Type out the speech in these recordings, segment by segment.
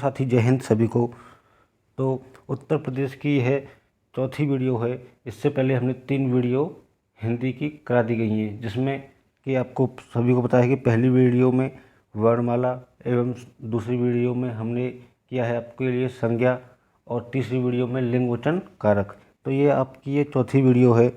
साथी, जय हिंद सभी को। तो उत्तर प्रदेश की यह चौथी वीडियो है। इससे पहले हमने 3 वीडियो हिंदी की करा दी गई हैं, जिसमें कि आपको सभी को पता है कि पहली वीडियो में वर्णमाला एवं दूसरी वीडियो में हमने किया है आपके लिए संज्ञा और तीसरी वीडियो में लिंग वचन कारक। तो ये आपकी ये चौथी वीडियो है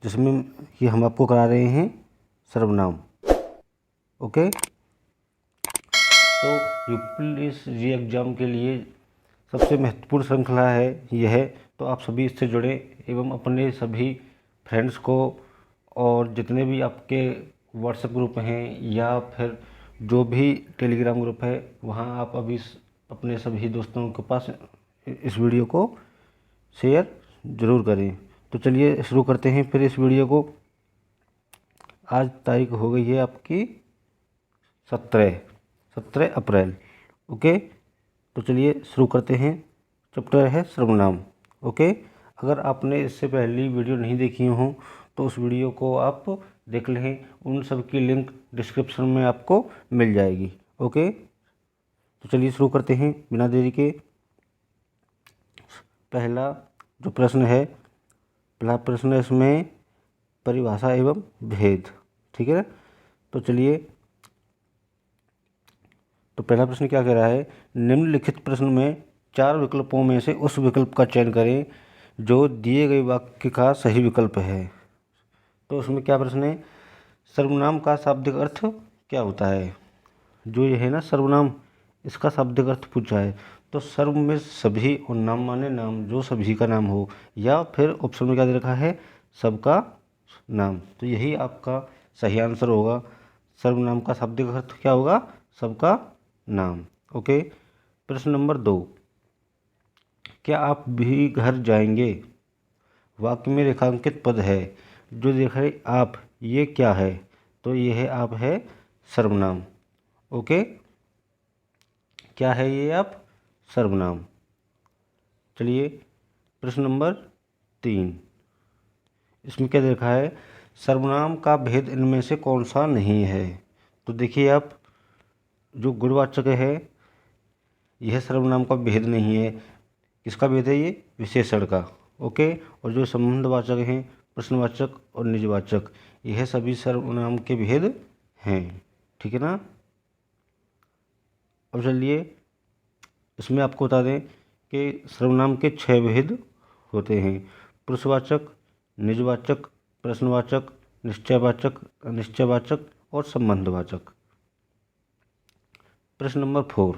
जिसमें कि हम आपको करा रहे हैं सर्वनाम। ओके, तो यूपी री एग्ज़ाम के लिए सबसे महत्वपूर्ण श्रृंखला है यह। तो आप सभी इससे जुड़े एवं अपने सभी फ्रेंड्स को और जितने भी आपके व्हाट्सएप ग्रुप हैं या फिर जो भी टेलीग्राम ग्रुप है वहाँ आप अभी अपने सभी दोस्तों के पास इस वीडियो को शेयर ज़रूर करें। तो चलिए शुरू करते हैं फिर इस वीडियो को। आज तारीख हो गई है आपकी 17 अप्रैल। ओके, तो चलिए शुरू करते हैं। चैप्टर है सर्वनाम। ओके, अगर आपने इससे पहली वीडियो नहीं देखी हो तो उस वीडियो को आप देख लें, उन सब की लिंक डिस्क्रिप्शन में आपको मिल जाएगी। ओके, तो चलिए शुरू करते हैं बिना देरी के। पहला जो प्रश्न है, पहला प्रश्न है इसमें परिभाषा एवं भेद। ठीक है, तो चलिए, तो पहला प्रश्न क्या कह रहा है, निम्नलिखित प्रश्न में 4 विकल्पों में से उस विकल्प का चयन करें जो दिए गए वाक्य का सही विकल्प है। तो उसमें क्या प्रश्न है, सर्वनाम का शाब्दिक अर्थ क्या होता है। जो ये है ना सर्वनाम, इसका शाब्दिक अर्थ पूछा है। तो सर्व में सभी और नाम माने नाम, जो सभी का नाम हो, या फिर ऑप्शन में क्या दे रखा है, सबका नाम। तो यही आपका सही आंसर होगा। सर्वनाम का शाब्दिक अर्थ क्या होगा, सबका नाम। ओके, प्रश्न नंबर 2, क्या आप भी घर जाएंगे। वाक्य में रेखांकित पद है, जो देख रहे आप, ये क्या है। तो ये है आप है सर्वनाम। ओके, क्या है ये आप, सर्वनाम। चलिए प्रश्न नंबर 3, इसमें क्या देखा है, सर्वनाम का भेद इनमें से कौन सा नहीं है। तो देखिए आप, जो गुणवाचक है यह सर्वनाम का भेद नहीं है। किसका भेद है, ये विशेषण का। ओके, और जो संबंधवाचक हैं, प्रश्नवाचक और निजवाचक, यह सभी सर्वनाम के भेद हैं। ठीक है ना। अब चलिए इसमें आपको बता दें कि सर्वनाम के 6 भेद होते हैं, पुरुषवाचक, निजवाचक, प्रश्नवाचक, निश्चयवाचक, अनिश्चयवाचक और संबंधवाचक। प्रश्न नंबर 4,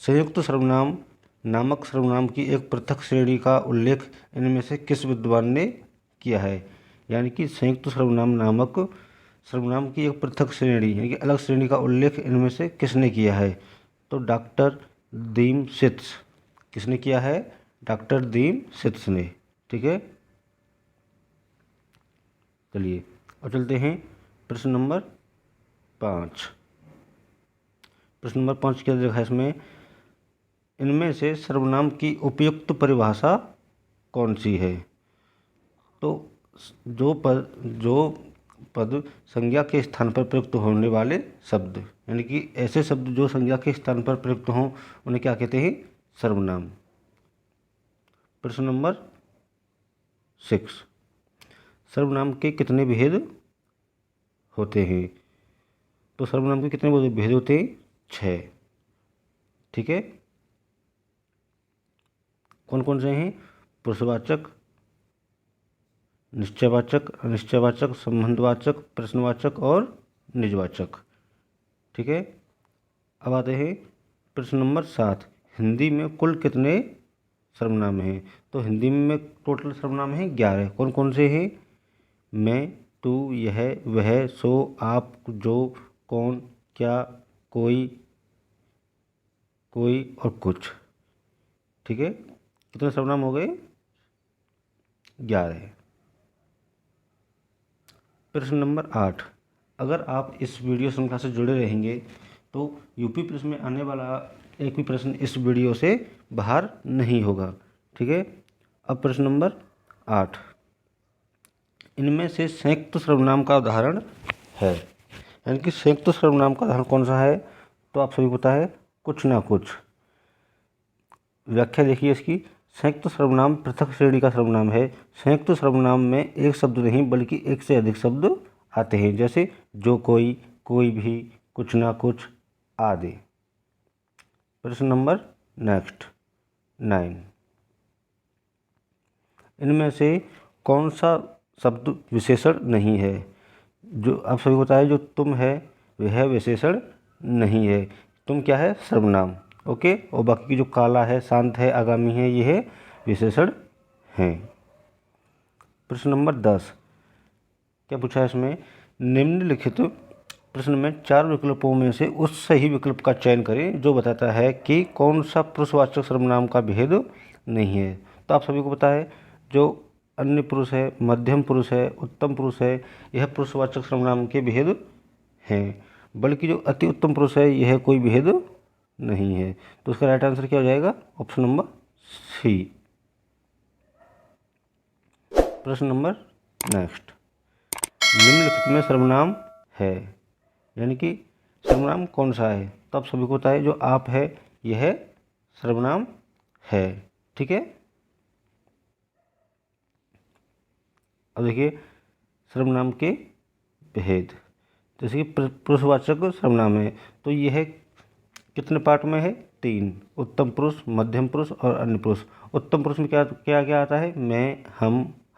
संयुक्त सर्वनाम नामक सर्वनाम की एक पृथक श्रेणी का उल्लेख इनमें से किस विद्वान ने किया है। यानी कि संयुक्त सर्वनाम नामक सर्वनाम की एक पृथक श्रेणी यानी कि अलग श्रेणी का उल्लेख इनमें से किसने किया है। तो डॉक्टर दीमसित्स। किसने किया है, डॉक्टर दीमसित्स ने। ठीक है, चलिए और चलते हैं प्रश्न नंबर 5। प्रश्न नंबर 5 क्या देखा है इसमें, इनमें से सर्वनाम की उपयुक्त परिभाषा कौन सी है। तो जो पद संज्ञा के स्थान पर प्रयुक्त होने वाले शब्द, यानी कि ऐसे शब्द जो संज्ञा के स्थान पर प्रयुक्त हों, उन्हें क्या कहते हैं, सर्वनाम। प्रश्न नंबर 6, सर्वनाम के कितने भेद होते हैं। तो सर्वनाम के कितने भेद होते हैं, 6। ठीक है, कौन कौन से हैं, पुरुषवाचक, निश्चयवाचक, अनिश्चयवाचक, संबंधवाचक, प्रश्नवाचक और निजवाचक। ठीक है, अब आते हैं प्रश्न नंबर 7, हिंदी में कुल कितने सर्वनाम हैं। तो हिंदी में टोटल सर्वनाम हैं 11। कौन कौन से हैं, मैं, तू, यह, वह, सो, आप, जो, कौन, क्या, कोई, कोई और कुछ। ठीक है, कितने सर्वनाम हो गए, 11। प्रश्न नंबर 8, अगर आप इस वीडियो श्रृंखला से जुड़े रहेंगे तो यूपी पुलिस में आने वाला एक भी प्रश्न इस वीडियो से बाहर नहीं होगा। ठीक है, अब प्रश्न नंबर 8, इनमें से संयुक्त सर्वनाम का उदाहरण है। यानी कि संयुक्त सर्वनाम का उदाहरण कौन सा है। तो आप सभी को पता है कुछ ना कुछ। व्याख्या देखिए इसकी। संयुक्त सर्वनाम पृथक श्रेणी का सर्वनाम है। संयुक्त सर्वनाम में एक शब्द नहीं बल्कि एक से अधिक शब्द आते हैं, जैसे जो कोई, कोई भी, कुछ ना कुछ आदि। प्रश्न नंबर नेक्स्ट 9, इनमें से कौन सा शब्द विशेषण नहीं है? जो आप सभी को पता है, जो तुम है वह विशेषण नहीं है। तुम क्या है? सर्वनाम। ओके। और बाकी की जो काला है, शांत है, आगामी है, यह विशेषण हैं। प्रश्न नंबर 10, क्या पूछा है इसमें? निम्नलिखित प्रश्न में 4 विकल्पों में से उस सही विकल्प का चयन करें जो बताता है कि कौन सा पुरुषवाचक सर्वनाम का भेद नहीं है। तो आप सभी को पता है, जो अन्य पुरुष है, मध्यम पुरुष है, उत्तम पुरुष है, यह पुरुषवाचक सर्वनाम के भेद हैं, बल्कि जो अति उत्तम पुरुष है यह कोई भेद नहीं है। तो उसका राइट आंसर क्या हो जाएगा? Option number C. प्रश्न नंबर नेक्स्ट, निम्नलिखित में सर्वनाम है, यानी कि सर्वनाम कौन सा है? तो आप सभी को पता है, जो आप है यह सर्वनाम है। ठीक है। अब देखिए सर्वनाम के भेद। जैसे कि पुरुषवाचक सर्वनाम है, तो यह कितने पार्ट में है? 3। उत्तम पुरुष, मध्यम पुरुष और अन्य पुरुष। उत्तम पुरुष में क्या क्या क्या आता है? मैं,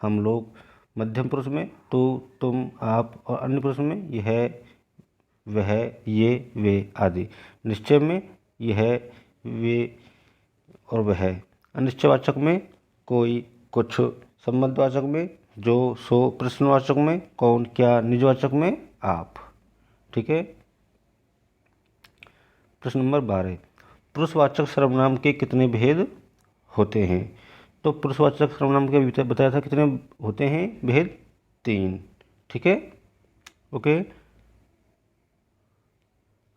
हम लोग। मध्यम पुरुष में तू, तुम, आप। और अन्य पुरुष में यह, वह, ये, वे आदि। निश्चय में यह, वे और वह। अनिश्चयवाचक में कोई, कुछ। संबंधवाचक में जो, सो। प्रश्नवाचक में कौन, क्या। निजवाचक में आप। ठीक है। प्रश्न नंबर 12, पुरुषवाचक सर्वनाम के कितने भेद होते हैं? तो पुरुषवाचक सर्वनाम के बताया था कितने होते हैं भेद? 3। ठीक है। ओके।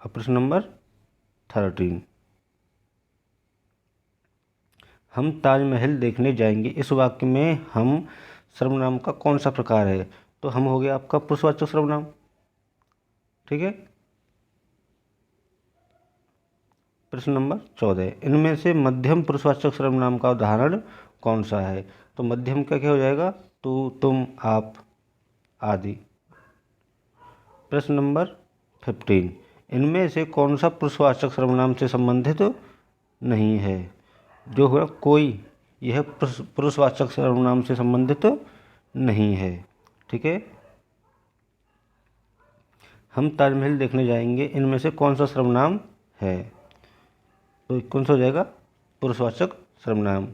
अब प्रश्न नंबर 13, हम ताजमहल देखने जाएंगे, इस वाक्य में हम सर्वनाम का कौन सा प्रकार है? तो हम हो गया आपका पुरुषवाचक सर्वनाम। ठीक है। प्रश्न नंबर 14, इनमें से मध्यम पुरुषवाचक सर्वनाम का उदाहरण कौन सा है? तो मध्यम का क्या हो जाएगा? तू, तुम, आप आदि। प्रश्न नंबर 15, इनमें से कौन सा पुरुषवाचक सर्वनाम से संबंधित नहीं है? जो होगा कोई, यह पुरुषवाचक सर्वनाम से संबंधित नहीं है। ठीक है। हम ताजमहल देखने जाएंगे, इनमें से कौन सा सर्वनाम है? तो कौन सा हो जाएगा? पुरुषवाचक सर्वनाम।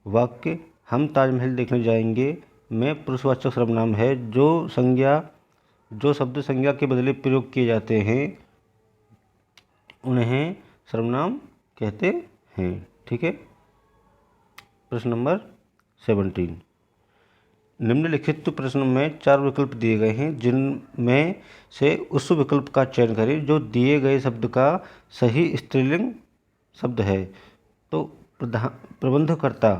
वाक्य हम ताजमहल देखने जाएंगे में पुरुषवाचक सर्वनाम है। जो शब्द संज्ञा के बदले प्रयोग किए जाते हैं उन्हें सर्वनाम कहते हैं। ठीक है। प्रश्न नंबर 17, निम्नलिखित प्रश्न में 4 विकल्प दिए गए हैं, जिनमें से उस विकल्प का चयन करें जो दिए गए शब्द का सही स्त्रीलिंग शब्द है। तो प्रबंधकर्ता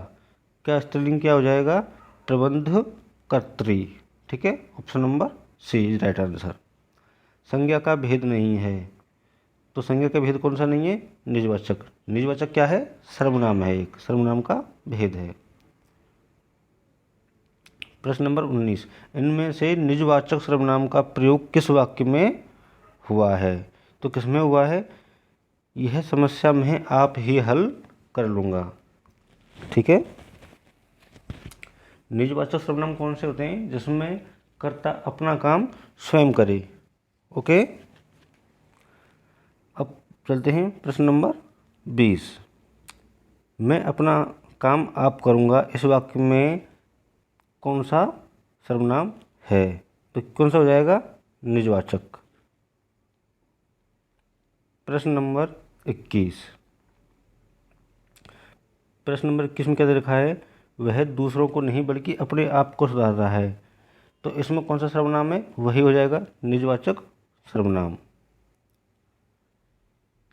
क्या स्त्रीलिंग क्या हो जाएगा? प्रबंधकर्त्री। ठीक है। Option number C is right answer. संज्ञा का भेद नहीं है, तो संज्ञा का भेद कौन सा नहीं है? निजवाचक। निजवाचक क्या है? सर्वनाम है, एक सर्वनाम का भेद है। प्रश्न नंबर 19, इनमें से निजवाचक सर्वनाम का प्रयोग किस वाक्य में हुआ है? तो किस में हुआ है? यह समस्या मैं आप ही हल कर लूँगा। ठीक है। निजवाचक सर्वनाम कौन से होते हैं? जिसमें कर्ता अपना काम स्वयं करे। ओके। अब चलते हैं प्रश्न नंबर 20, मैं अपना काम आप करूँगा, इस वाक्य में कौन सा सर्वनाम है? तो कौन सा हो जाएगा? निजवाचक। प्रश्न नंबर 21, प्रश्न नंबर 21 में क्या दे रखा है? वह दूसरों को नहीं बल्कि अपने आप को सुधार रहा है। तो इसमें कौन सा सर्वनाम है? वही हो जाएगा निजवाचक सर्वनाम।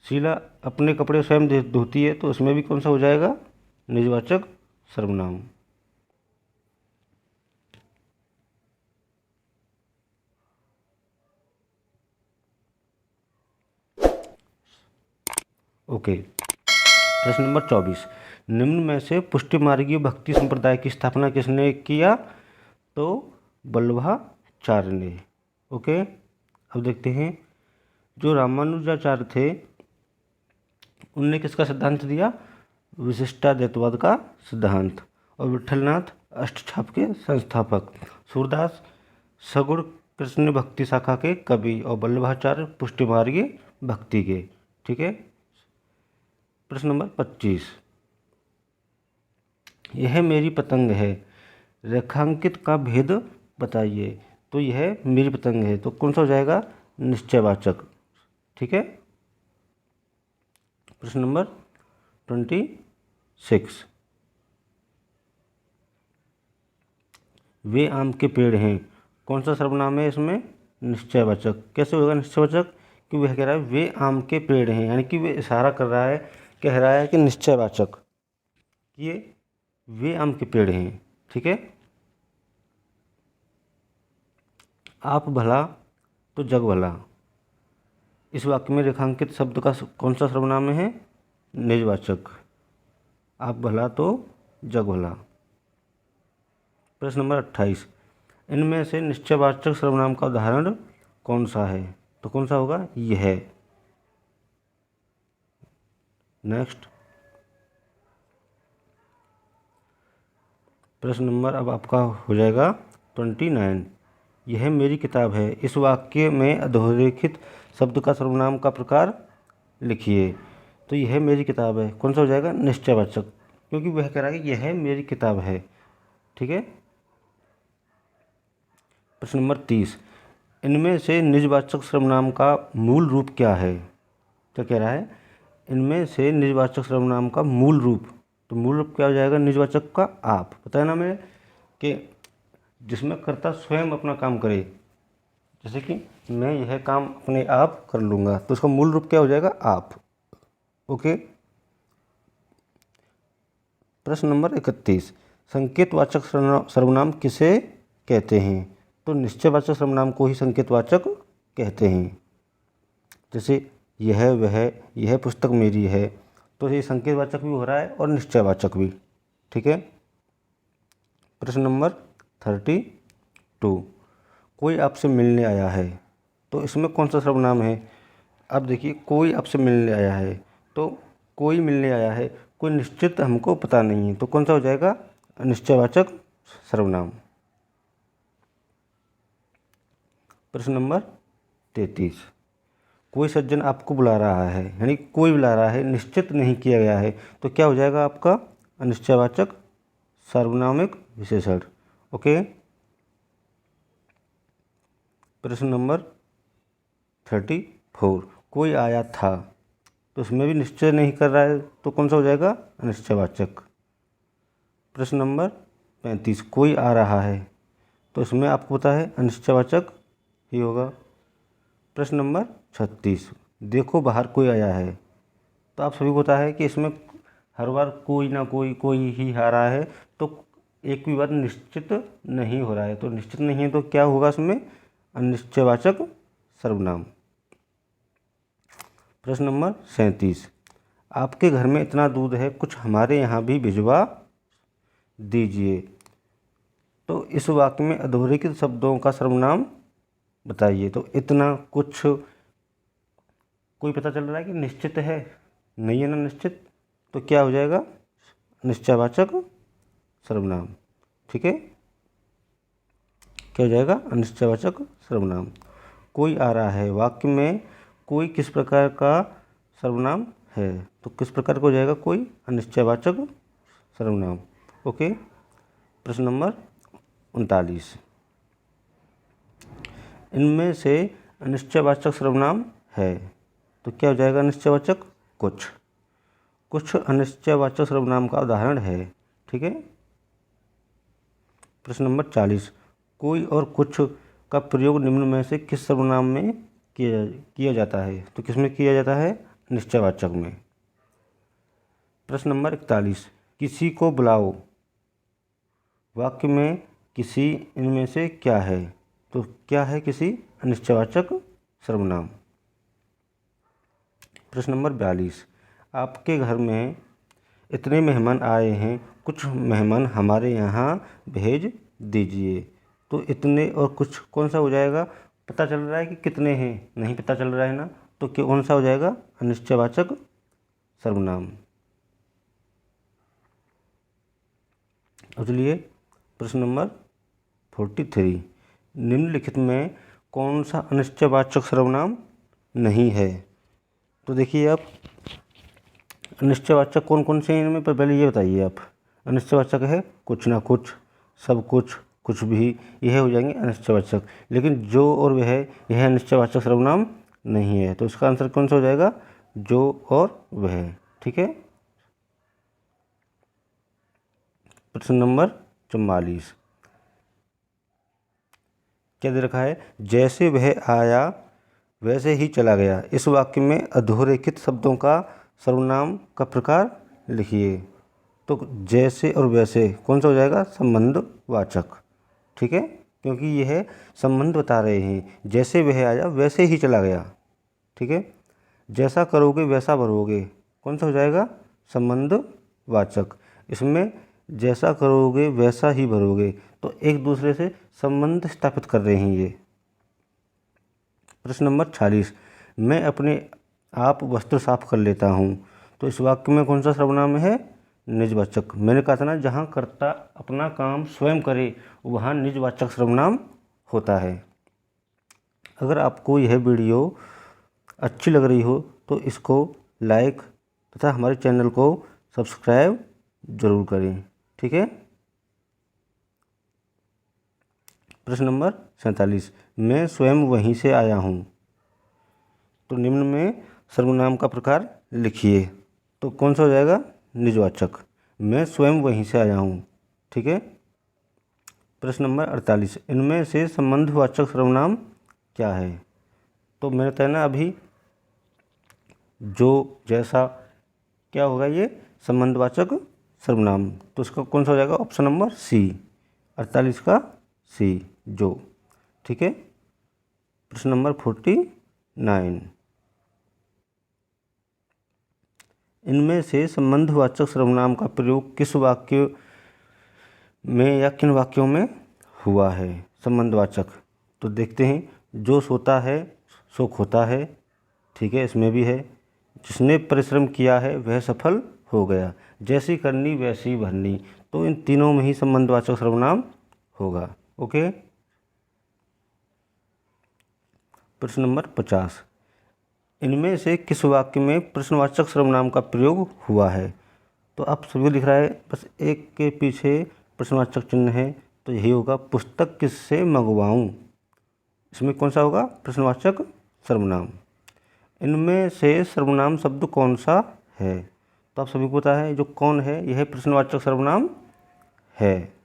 शीला अपने कपड़े स्वयं धोती है, तो इसमें भी कौन सा हो जाएगा? निजवाचक सर्वनाम। ओके। प्रश्न नंबर 24, निम्न में से पुष्टिमार्गीय भक्ति संप्रदाय की स्थापना किसने किया? तो वल्लभाचार्य ने। ओके, अब देखते हैं जो रामानुजाचार्य थे उनने किसका सिद्धांत दिया? विशिष्टाद्वैतवाद का सिद्धांत। और विठलनाथ अष्टछाप के संस्थापक, सूरदास सगुण कृष्ण भक्ति शाखा के कवि और वल्लभाचार्य पुष्टिमार्गीय भक्ति के। ठीक है। प्रश्न नंबर 25, यह मेरी पतंग है, रेखांकित का भेद बताइए। तो यह मेरी पतंग है, तो कौन सा हो जाएगा? निश्चयवाचक। ठीक है। प्रश्न नंबर 26, वे आम के पेड़ हैं, कौन सा सर्वनाम है इसमें? निश्चयवाचक। कैसे होगा निश्चयवाचक? कि वह कह रहा है वे आम के पेड़ हैं, यानी कि वे इशारा कर रहा है, कह रहा है कि निश्चयवाचक, ये वे आम के पेड़ हैं। ठीक है। आप भला तो जग भला, इस वाक्य में रेखांकित शब्द का कौन सा सर्वनाम है? निजवाचक। आप भला तो जग भला। प्रश्न नंबर 28, इनमें से निश्चयवाचक सर्वनाम का उदाहरण कौन सा है? तो कौन सा होगा? यह। नेक्स्ट प्रश्न नंबर अब आपका हो जाएगा 29, यह मेरी किताब है, इस वाक्य में अधोरेखित शब्द का सर्वनाम का प्रकार लिखिए। तो यह मेरी किताब है, कौन सा हो जाएगा? निश्चयवाचक, क्योंकि वह कह रहा है कि यह मेरी किताब है। ठीक है। प्रश्न नंबर 30, इनमें से निजवाचक सर्वनाम का मूल रूप क्या है? क्या कह रहा है? इनमें से निजवाचक सर्वनाम का मूल रूप, तो मूल रूप क्या हो जाएगा? निजवाचक का आप। बताया ना मैं कि जिसमें कर्ता स्वयं अपना काम करे, जैसे कि मैं यह काम अपने आप कर लूँगा, तो उसका मूल रूप क्या हो जाएगा? आप। ओके। प्रश्न नंबर 31, संकेतवाचक सर्वनाम किसे कहते हैं? तो निश्चयवाचक सर्वनाम को ही संकेतवाचक कहते हैं। जैसे यह वह, यह पुस्तक मेरी है, तो ये संकेतवाचक भी हो रहा है और निश्चयवाचक भी। ठीक है। प्रश्न नंबर 32, कोई आपसे मिलने आया है, तो इसमें कौन सा सर्वनाम है? अब देखिए, कोई आपसे मिलने आया है, तो कोई मिलने आया है, कोई निश्चित हमको पता नहीं है, तो कौन सा हो जाएगा? निश्चयवाचक सर्वनाम। प्रश्न नंबर 33, कोई सज्जन आपको बुला रहा है, यानी कोई बुला रहा है, निश्चित नहीं किया गया है, तो क्या हो जाएगा आपका? अनिश्चयवाचक सार्वनामिक विशेषण। ओके। प्रश्न नंबर 34, कोई आया था, तो उसमें भी निश्चय नहीं कर रहा है, तो कौन सा हो जाएगा? अनिश्चयवाचक। प्रश्न नंबर 35, कोई आ रहा है, तो इसमें आपको पता है अनिश्चयवाचक ही होगा। प्रश्न नंबर 36, देखो बाहर कोई आया है, तो आप सभी को पता है कि इसमें हर बार कोई ना कोई ही आ रहा है, तो एक भी बार निश्चित नहीं हो रहा है, तो निश्चित नहीं है तो क्या होगा इसमें? अनिश्चयवाचक सर्वनाम। प्रश्न नंबर 37, आपके घर में इतना दूध है, कुछ हमारे यहाँ भी भिजवा दीजिए। तो इस वाक्य में अधोरेखित शब्दों का सर्वनाम बताइए। तो इतना, कुछ, कोई पता चल रहा है कि निश्चित है? नहीं है ना निश्चित, तो क्या हो जाएगा? निश्चयवाचक सर्वनाम। ठीक है। क्या हो जाएगा? अनिश्चयवाचक सर्वनाम। कोई आ रहा है, वाक्य में कोई किस प्रकार का सर्वनाम है? तो किस प्रकार का हो जाएगा? कोई अनिश्चयवाचक सर्वनाम। ओके। प्रश्न नंबर 39, इनमें से अनिश्चयवाचक सर्वनाम है, तो क्या हो जाएगा? अनिश्चयवाचक कुछ अनिश्चयवाचक सर्वनाम का उदाहरण है। ठीक है। प्रश्न नंबर 40, कोई और कुछ का प्रयोग निम्न में से किस सर्वनाम में किया जाता है? तो किस में किया जाता है? निश्चयवाचक में। प्रश्न नंबर 41, किसी को बुलाओ, वाक्य में किसी इनमें से क्या है? तो क्या है किसी? अनिश्चयवाचक सर्वनाम। प्रश्न नंबर 42, आपके घर में इतने मेहमान आए हैं, कुछ मेहमान हमारे यहाँ भेज दीजिए। तो इतने और कुछ कौन सा हो जाएगा? पता चल रहा है कि कितने हैं? नहीं पता चल रहा है ना, तो कौन सा हो जाएगा? अनिश्चयवाचक सर्वनाम। इसलिए प्रश्न नंबर 43, निम्नलिखित में कौन सा अनिश्चयवाचक सर्वनाम नहीं है? तो देखिए आप, अनिश्चयवाचक कौन कौन से हैं इनमें, पर पहले ये बताइए आप। अनिश्चयवाचक है कुछ ना कुछ, सब कुछ, कुछ भी, यह हो जाएंगे अनिश्चयवाचक। लेकिन जो और वह, यह अनिश्चयवाचक सर्वनाम नहीं है। तो इसका आंसर कौन सा हो जाएगा? जो और वह। ठीक है। प्रश्न नंबर 44, क्या दे रखा है? जैसे वह आया वैसे ही चला गया। इस वाक्य में अधोरेखित शब्दों का सर्वनाम का प्रकार लिखिए। तो जैसे और वैसे कौन सा हो जाएगा? संबंधवाचक। ठीक है, क्योंकि यह संबंध बता रहे हैं। जैसे वह आया वैसे ही चला गया। ठीक है। जैसा करोगे वैसा भरोगे, कौन सा हो जाएगा? संबंधवाचक। इसमें जैसा करोगे वैसा ही भरोगे, तो एक दूसरे से संबंध स्थापित कर रहे हैं ये। प्रश्न नंबर 46, मैं अपने आप वस्त्र साफ कर लेता हूँ। तो इस वाक्य में कौन सा सर्वनाम है? निजवाचक। मैंने कहा था ना, जहाँ कर्ता अपना काम स्वयं करे वहाँ निजवाचक सर्वनाम होता है। अगर आपको यह वीडियो अच्छी लग रही हो तो इसको लाइक तथा हमारे चैनल को सब्सक्राइब जरूर करें। ठीक है। प्रश्न नंबर 47, मैं स्वयं वहीं से आया हूँ। तो निम्न में सर्वनाम का प्रकार लिखिए। तो कौन सा हो जाएगा? निजवाचक। मैं स्वयं वहीं से आया हूँ। ठीक है। प्रश्न नंबर 48, इनमें से संबंधवाचक सर्वनाम क्या है? तो मैंने बताया ना अभी, जो, जैसा, क्या होगा ये? संबंधवाचक सर्वनाम। तो इसका कौन सा हो जाएगा? ऑप्शन नंबर सी, 48 का सी, जो। ठीक है। प्रश्न नंबर 49, इनमें से संबंधवाचक सर्वनाम का प्रयोग किस वाक्य में या किन वाक्यों में हुआ है? संबंधवाचक। तो देखते हैं, जो सोता है सो खोता है। ठीक है, इसमें भी है। जिसने परिश्रम किया है वह सफल हो गया। जैसी करनी वैसी भरनी। तो इन तीनों में ही संबंधवाचक सर्वनाम होगा। ओके। प्रश्न नंबर 50, इनमें से किस वाक्य में प्रश्नवाचक सर्वनाम का प्रयोग हुआ है? तो आप सभी लिख रहा है, बस एक के पीछे प्रश्नवाचक चिन्ह है, तो यही होगा, पुस्तक किससे मंगवाऊं। इसमें कौन सा होगा? प्रश्नवाचक सर्वनाम। इनमें से सर्वनाम शब्द कौन सा है? तो आप सभी को पता है, जो कौन है यह प्रश्नवाचक सर्वनाम है।